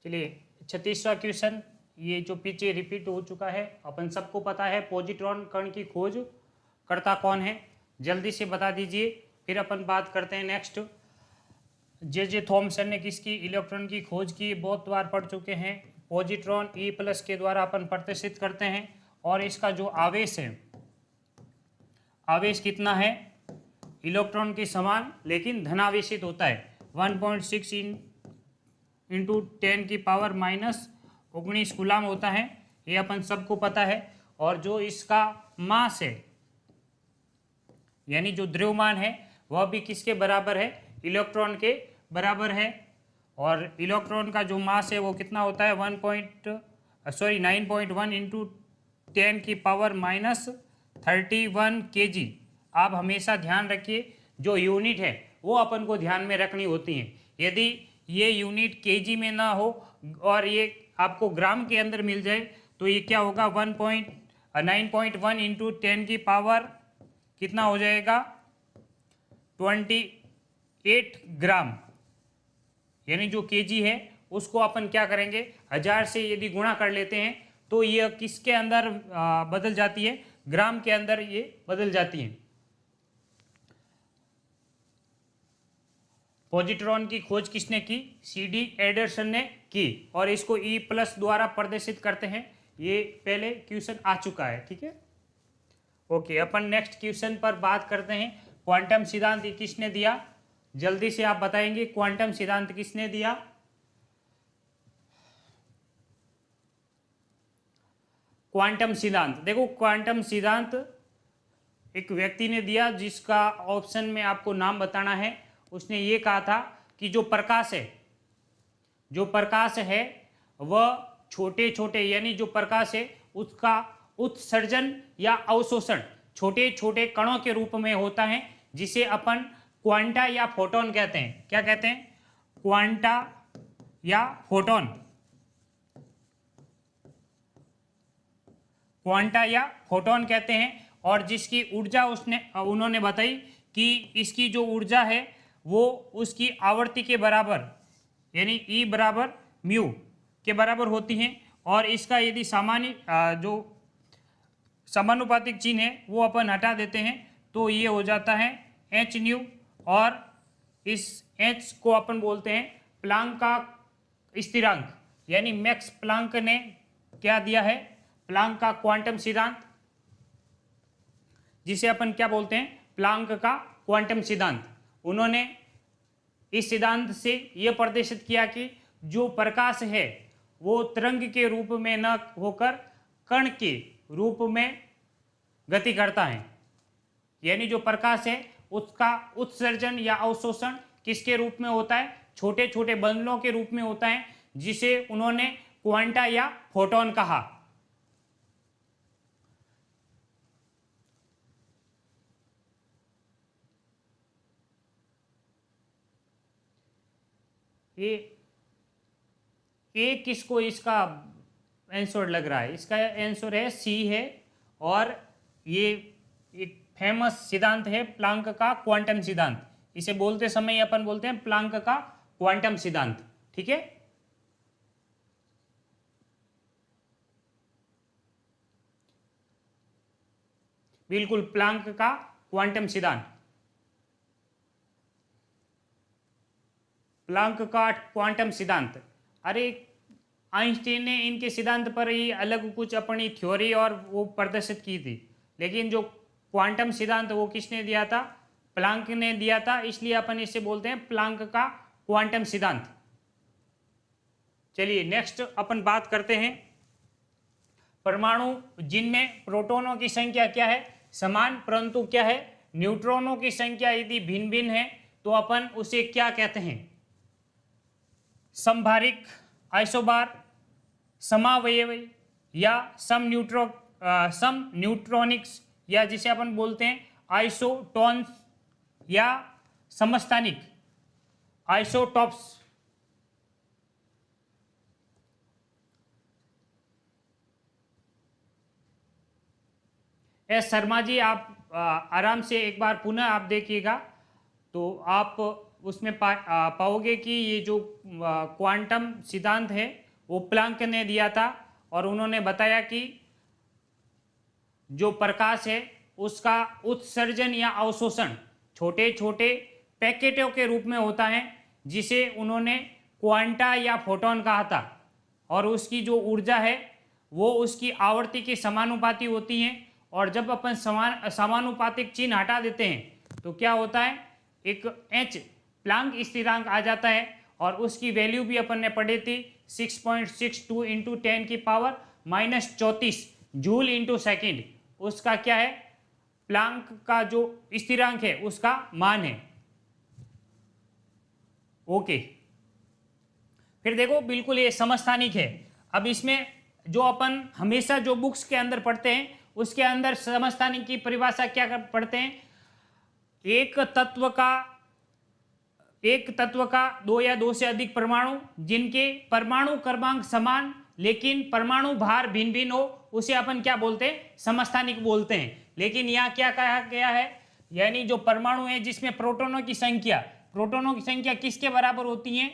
चलिए 36वां क्वेश्चन, ये जो पीछे रिपीट हो चुका है, अपन सबको पता है पॉजिट्रॉन कण की खोज करता कौन है, जल्दी से बता दीजिए। फिर अपन बात करते हैं नेक्स्ट। जे थॉमसन ने किसकी इलेक्ट्रॉन की खोज की, बहुत बार पढ़ चुके हैं। पॉजिट्रॉन E+ के द्वारा अपन प्रदर्शित करते हैं, और इसका जो आवेश है, आवेश कितना है, इलेक्ट्रॉन के समान लेकिन धनावेशित होता है। 1.6 इंटू 10⁻⁻19 कूलाम होता है, ये अपन सबको पता है। और जो इसका मास है, यानी जो द्रव्यमान है, वह भी किसके बराबर है, इलेक्ट्रॉन के बराबर है। और इलेक्ट्रॉन का जो मास है वो कितना होता है, 9.1 इंटू 10⁻31 kg। आप हमेशा ध्यान रखिए, जो यूनिट है वो अपन को ध्यान में रखनी होती है। यदि ये यूनिट kg में ना हो और ये आपको ग्राम के अंदर मिल जाए, तो ये क्या होगा, 9.1 इंटू 10⁻, कितना हो जाएगा, 28 ग्राम। यानी जो kg है उसको अपन क्या करेंगे, 1000 से यदि गुणा कर लेते हैं तो ये किसके अंदर बदल जाती है, ग्राम के अंदर ये बदल जाती है। पॉजिट्रॉन की खोज किसने की, CD एंडरसन ने की, और इसको E+ द्वारा प्रदर्शित करते हैं। ये पहले क्वेश्चन आ चुका है, ठीक है। ओके, अपन नेक्स्ट क्वेश्चन पर बात करते हैं। क्वांटम सिद्धांत किसने दिया, जल्दी से आप बताएंगे, क्वांटम सिद्धांत किसने दिया। क्वांटम सिद्धांत, देखो क्वांटम सिद्धांत एक व्यक्ति ने दिया, जिसका ऑप्शन में आपको नाम बताना है। उसने ये कहा था कि जो प्रकाश है वह छोटे छोटे, यानी जो प्रकाश है उसका उत्सर्जन या अवशोषण छोटे छोटे कणों के रूप में होता है, जिसे अपन क्वांटा या फोटोन कहते हैं। क्या कहते हैं, क्वांटा या फोटोन। क्वांटा या फोटोन कहते हैं। और जिसकी ऊर्जा उन्होंने बताई कि इसकी जो ऊर्जा है वो उसकी आवर्ती के बराबर, यानी E बराबर म्यू के बराबर होती हैं। और इसका यदि सामान्य जो समानुपातिक चिन्ह है वो अपन हटा देते हैं, तो ये हो जाता है h न्यू। और इस h को अपन बोलते हैं प्लांक का स्थिरांक, यानी मैक्स प्लांक ने क्या दिया है, प्लांक का क्वांटम सिद्धांत, जिसे अपन क्या बोलते हैं, प्लांक का क्वांटम सिद्धांत। उन्होंने इस सिद्धांत से यह प्रदर्शित किया कि जो प्रकाश है वो तरंग के रूप में न होकर कण के रूप में गति करता है। यानी जो प्रकाश है उसका उत्सर्जन या अवशोषण किसके रूप में होता है, छोटे छोटे बंडलों के रूप में होता है, जिसे उन्होंने क्वांटा या फोटोन कहा। ये किसको इसका आंसर लग रहा है, इसका आंसर है C है। और ये एक फेमस सिद्धांत है प्लांक का क्वांटम सिद्धांत। इसे बोलते समय अपन बोलते हैं प्लांक का क्वांटम सिद्धांत, ठीक है। बिल्कुल, प्लांक का क्वांटम सिद्धांत, प्लांक का क्वांटम सिद्धांत। अरे आइंस्टीन ने इनके सिद्धांत पर ही अलग कुछ अपनी थ्योरी और वो प्रदर्शित की थी, लेकिन जो क्वांटम सिद्धांत वो किसने दिया था, प्लांक ने दिया था। इसलिए अपन इसे बोलते हैं प्लांक का क्वांटम सिद्धांत। चलिए नेक्स्ट अपन बात करते हैं परमाणु जिनमें प्रोटॉनों की संख्या क्या है, समान, परंतु क्या है, न्यूट्रॉनों की संख्या यदि भिन्न भिन्न है तो अपन उसे क्या कहते हैं, समभारिक, आइसोबार, समावयवी या सम न्यूट्रॉनिक्स, या जिसे अपन बोलते हैं आइसोटोन्स या समस्थानिक, आइसोटॉप्स। शर्मा जी, आप आराम से एक बार पुनः आप देखिएगा तो आप उसमें पाओगे कि ये जो क्वांटम सिद्धांत है वो प्लैंक ने दिया था, और उन्होंने बताया कि जो प्रकाश है उसका उत्सर्जन या अवशोषण छोटे छोटे पैकेटों के रूप में होता है, जिसे उन्होंने क्वांटा या फोटोन कहा था, और उसकी जो ऊर्जा है वो उसकी आवर्ती के समानुपाती होती है। और जब अपन समानुपातिक चिन्ह हटा देते हैं तो क्या होता है, एक एच प्लैंक स्थिरांक आ जाता है, और उसकी वैल्यू भी अपन ने पढ़ी थी 6.62 इंटू 10 की पावर -34 जूल इंटू सेकेंड। उसका क्या है, प्लैंक का जो स्थिरांक है उसका मान है। ओके, फिर देखो बिल्कुल ये समस्थानिक है। अब इसमें जो अपन हमेशा जो बुक्स के अंदर पढ़ते हैं उसके अंदर समस्थानिक की परिभाषा क्या पढ़ते हैं, एक तत्व का दो या दो से अधिक परमाणु जिनके परमाणु क्रमांक समान लेकिन परमाणु भार भिन्न भिन्न हो, उसे अपन क्या बोलते हैं, समस्थानिक बोलते हैं। लेकिन यहाँ क्या कहा गया है, यानी जो परमाणु है जिसमें प्रोटॉनों की संख्या किसके बराबर होती है,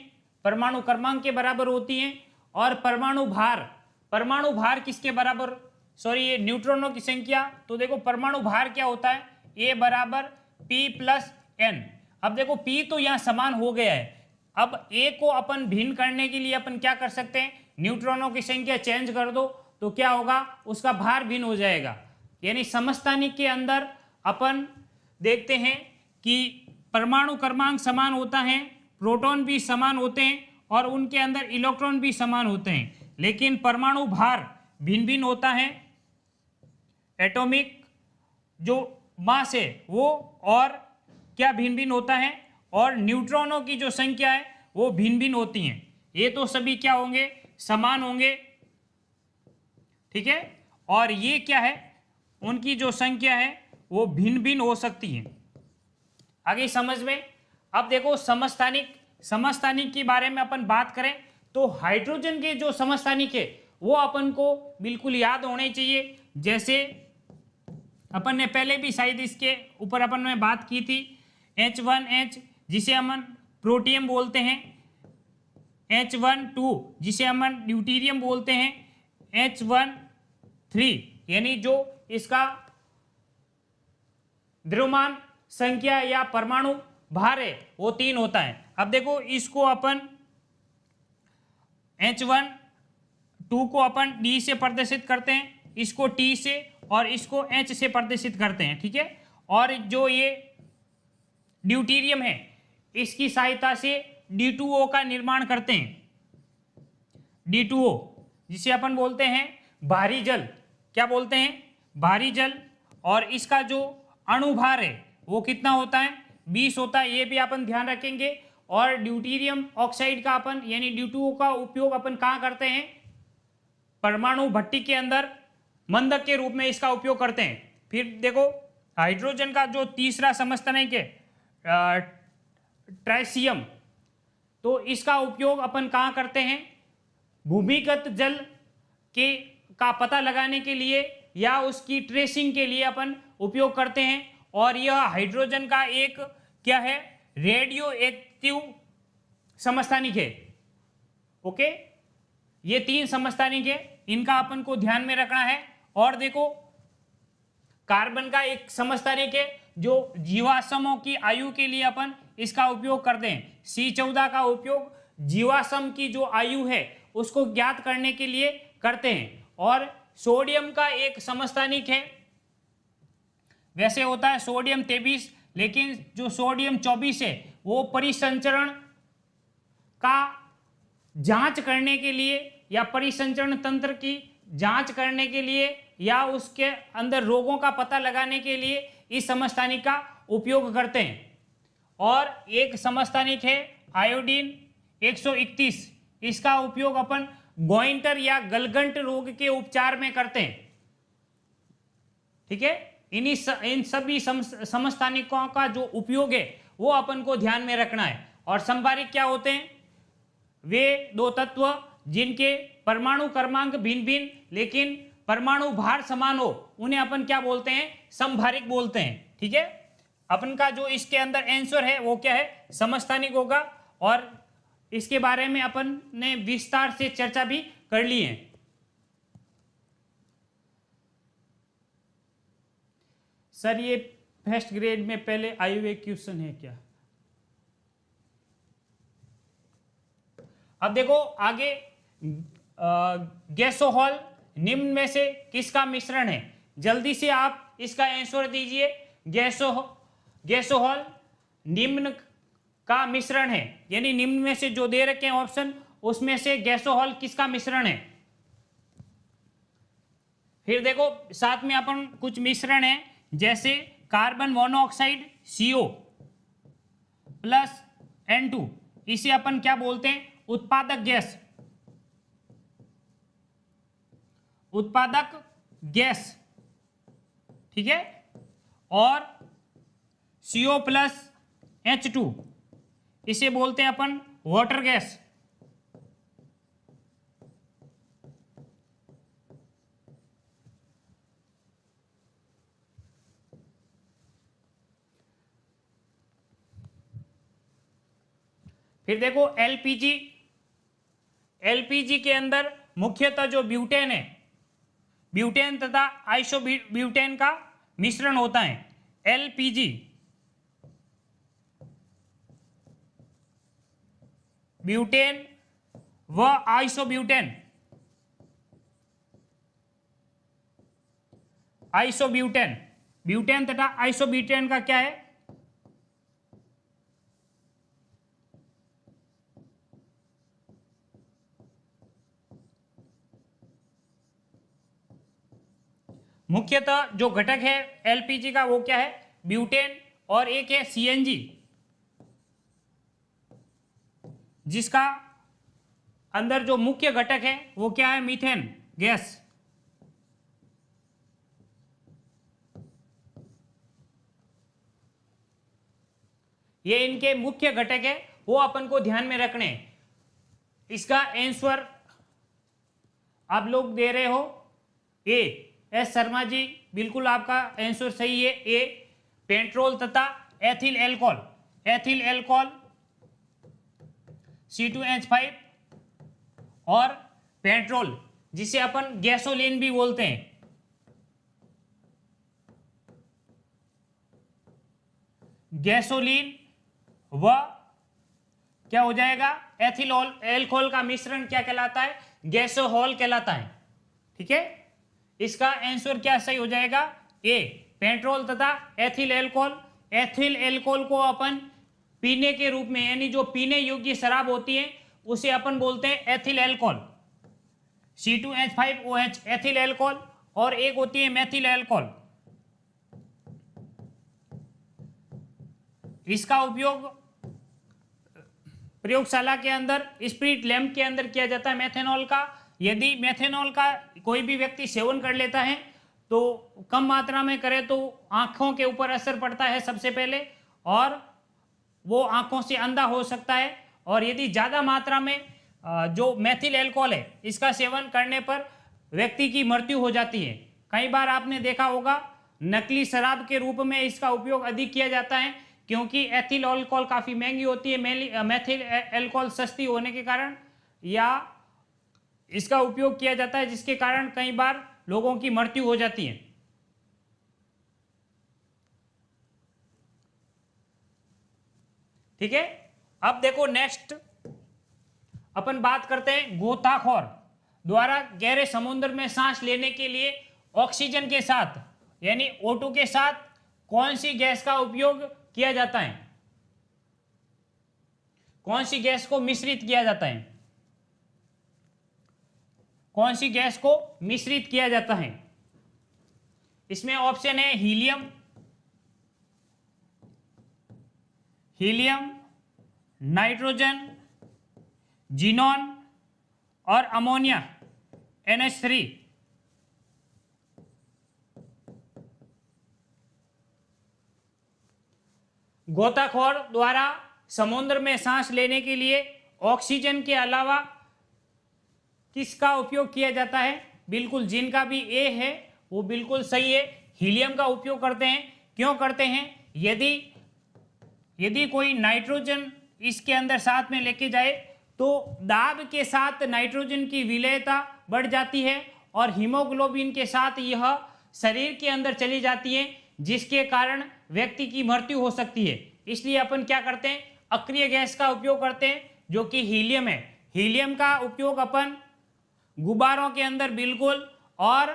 परमाणु क्रमांक के बराबर होती है। और परमाणु भार किसके बराबर, सॉरी ये न्यूट्रॉनों की संख्या। तो देखो परमाणु भार क्या होता है, ए बराबर P प्लस एन। अब देखो P तो यहाँ समान हो गया है, अब ए को अपन भिन्न करने के लिए अपन क्या कर सकते हैं, न्यूट्रॉनों की संख्या चेंज कर दो तो क्या होगा, उसका भार भिन्न हो जाएगा। यानी समस्थानिक के अंदर अपन देखते हैं कि परमाणु क्रमांक समान होता है, प्रोटॉन भी समान होते हैं और उनके अंदर इलेक्ट्रॉन भी समान होते हैं, लेकिन परमाणु भार भिन्न भिन्न होता है। एटॉमिक जो मास है वो और क्या भिन्न भिन्न होता है, और न्यूट्रॉनों की जो संख्या है वो भिन्न भिन्न होती हैं। ये तो सभी क्या होंगे, समान होंगे, ठीक है। और ये क्या है, उनकी जो संख्या है वो भिन्न भिन्न हो सकती है। आगे समझ में। अब देखो समस्थानिक के बारे में अपन बात करें तो हाइड्रोजन के जो समस्थानिक है वो अपन को बिल्कुल याद होने चाहिए। जैसे अपन ने पहले भी शायद इसके ऊपर अपन ने बात की थी, H1H जिसे हम प्रोटियम बोलते हैं, H12 जिसे हम ड्यूटेरियम बोलते हैं, H13 यानी जो इसका द्रव्यमान संख्या या परमाणु भार है वो 3 होता है। अब देखो इसको अपन H12 को अपन D से प्रदर्शित करते हैं, इसको T से, और इसको H से प्रदर्शित करते हैं, ठीक है। और जो ये ड्यूटेरियम है इसकी सहायता से D2O का निर्माण करते हैं, D2O जिसे अपन बोलते हैं भारी जल, क्या बोलते हैं, भारी जल। और इसका जो अणुभार है वो कितना होता है, 20 होता है, ये भी अपन ध्यान रखेंगे। और ड्यूटेरियम ऑक्साइड का अपन यानी D2O का उपयोग अपन कहाँ करते हैं, परमाणु भट्टी के अंदर मंदक के रूप में इसका उपयोग करते हैं। फिर देखो हाइड्रोजन का जो तीसरा समस्थानिक है ट्राइसियम, तो इसका उपयोग अपन कहाँ करते हैं, भूमिगत जल के का पता लगाने के लिए या उसकी ट्रेसिंग के लिए अपन उपयोग करते हैं। और यह हाइड्रोजन का एक क्या है, रेडियो एक्टिव समस्थानिक है। ओके, ये 3 समस्थानिक है, इनका अपन को ध्यान में रखना है। और देखो कार्बन का एक समस्थानिक है जो जीवाश्मों की आयु के लिए अपन इसका उपयोग करते हैं। C14 का उपयोग जीवाश्म की जो आयु है उसको ज्ञात करने के लिए करते हैं। और सोडियम का एक समस्थानिक है, वैसे होता है सोडियम 23, लेकिन जो सोडियम 24 है वो परिसंचरण का जांच करने के लिए या परिसंचरण तंत्र की जांच करने के लिए या उसके अंदर रोगों का पता लगाने के लिए इस समस्थानिक का उपयोग करते हैं। और एक समस्थानिक है आयोडीन 131, इसका उपयोग अपन गोइंटर या गलगंट रोग के उपचार में करते हैं, ठीक है। इन सभी समस्थानिकों का जो उपयोग है वो अपन को ध्यान में रखना है। और संभारिक क्या होते हैं, वे 2 तत्व जिनके परमाणु क्रमांक भिन्न भिन्न लेकिन परमाणु भार समान हो, उन्हें अपन क्या बोलते हैं, संभारिक बोलते हैं, ठीक है। अपन का जो इसके अंदर आंसर है वो क्या है, समस्थानिक होगा। और इसके बारे में अपन ने विस्तार से चर्चा भी कर ली है। सर ये फर्स्ट ग्रेड में पहले आए हुए क्वेश्चन है क्या? अब देखो आगे, गैसोहॉल निम्न में से किसका मिश्रण है? जल्दी से आप इसका आंसर दीजिए। गैसोहॉल निम्न का मिश्रण है, यानी निम्न में से जो दे रखे हैं ऑप्शन, उसमें से गैसोहॉल किसका मिश्रण है? फिर देखो साथ में अपन कुछ मिश्रण है, जैसे carbon monoxide CO plus N2, इसे अपन क्या बोलते हैं? उत्पादक गैस। उत्पादक गैस, ठीक है। और CO प्लस H2, इसे बोलते हैं अपन वाटर गैस। फिर देखो एलपीजी के अंदर मुख्यतः जो ब्यूटेन है, ब्यूटेन तथा आइसोब्यूटेन का मिश्रण होता है। एलपीजी ब्यूटेन व आइसोब्यूटेन, ब्यूटेन तथा आइसोब्यूटेन का क्या है? मुख्यतः जो घटक है एलपीजी का वो क्या है? ब्यूटेन। और एक है सीएनजी, जिसका अंदर जो मुख्य घटक है वो क्या है? Methane gas. ये इनके मुख्य घटक है, वो अपन को ध्यान में रखने हैं। इसका आंसर आप लोग दे रहे हो ए। एस शर्मा जी, बिल्कुल आपका आंसर सही है, ए। पेट्रोल तथा एथिल एल्कोहल, C2H5 और पेट्रोल, जिसे अपन गैसोलीन भी बोलते हैं। गैसोलीन व क्या हो जाएगा? एथिल एल्कोहल का मिश्रण क्या कहलाता है? गैसोहॉल कहलाता है, ठीक है। इसका आंसर क्या सही हो जाएगा? ए, पेट्रोल तथा एथिल एल्कोहल। एथिल एल्कोहल को अपन पीने के रूप में, यानी जो पीने योग्य शराब होती है उसे अपन बोलते हैं ethyl alcohol, C2H5OH ethyl alcohol. और एक होती है मेथिल एल्कोहल। इसका उपयोग प्रयोगशाला के अंदर स्पिरिट लैंप के अंदर किया जाता है मेथेनॉल का। यदि मेथेनॉल का कोई भी व्यक्ति सेवन कर लेता है तो कम मात्रा में करे तो आंखों के ऊपर असर पड़ता है सबसे पहले, और वो आंखों से अंधा हो सकता है। और यदि ज़्यादा मात्रा में जो मेथिल एल्कोहल है इसका सेवन करने पर व्यक्ति की मृत्यु हो जाती है। कई बार आपने देखा होगा नकली शराब के रूप में इसका उपयोग अधिक किया जाता है, क्योंकि एथिल एल्कोहल काफ़ी महंगी होती है, मेथिल एल्कोहल सस्ती होने के कारण, या इसका उपयोग किया जाता है जिसके कारण कई बार लोगों की मृत्यु हो जाती है। ठीक है। अब देखो नेक्स्ट अपन बात करते हैं गोताखोर द्वारा गहरे समुद्र में सांस लेने के लिए ऑक्सीजन के साथ, यानी O2 के साथ कौन सी गैस का उपयोग किया जाता है? कौन सी गैस को मिश्रित किया जाता है? कौन सी गैस को मिश्रित किया जाता है? इसमें ऑप्शन है हीलियम, नाइट्रोजन, जीनॉन और अमोनिया NH3। गोताखोर द्वारा समुद्र में सांस लेने के लिए ऑक्सीजन के अलावा किसका उपयोग किया जाता है? बिल्कुल जिनका भी ए है वो बिल्कुल सही है, हीलियम का उपयोग करते हैं। क्यों करते हैं? यदि यदि कोई नाइट्रोजन इसके अंदर साथ में लेके जाए तो दाब के साथ नाइट्रोजन की विलेयता बढ़ जाती है और हीमोग्लोबिन के साथ यह शरीर के अंदर चली जाती है, जिसके कारण व्यक्ति की मृत्यु हो सकती है। इसलिए अपन क्या करते हैं, अक्रिय गैस का उपयोग करते हैं जो कि हीलियम है। हीलियम का उपयोग अपन गुब्बारों के अंदर बिल्कुल और